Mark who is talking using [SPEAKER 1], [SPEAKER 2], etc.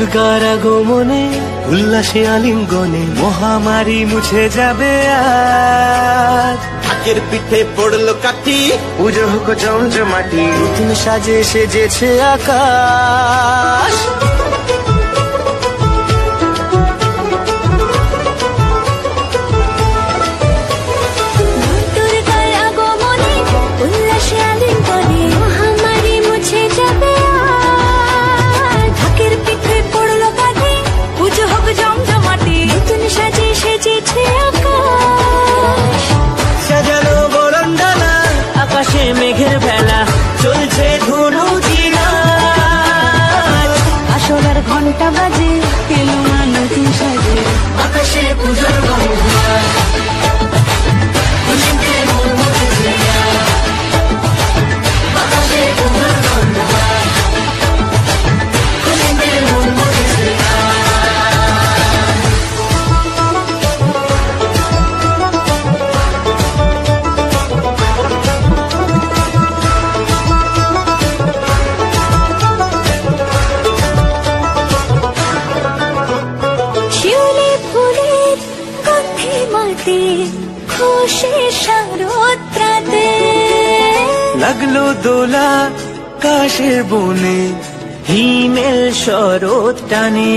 [SPEAKER 1] দুর্গার আগমনে উল্লাসে আলিঙ্গনে মহামারী মুছে যাবে আজ।
[SPEAKER 2] ঢাকের পিঠে পড়লো কাঠি,
[SPEAKER 1] পুজো হোক জমজমাটি, নতুন সাজে সেজেছে আকাশ।
[SPEAKER 3] মেঘের বেলা চলছে ধনু জিনা, আসলার ঘন্টা বাজে এলো নতুন সাজে আকাশে পুজোর গন্ধ।
[SPEAKER 1] লাগলো দোলা কাশের বনে,
[SPEAKER 3] হিমেল শরৎ টানে।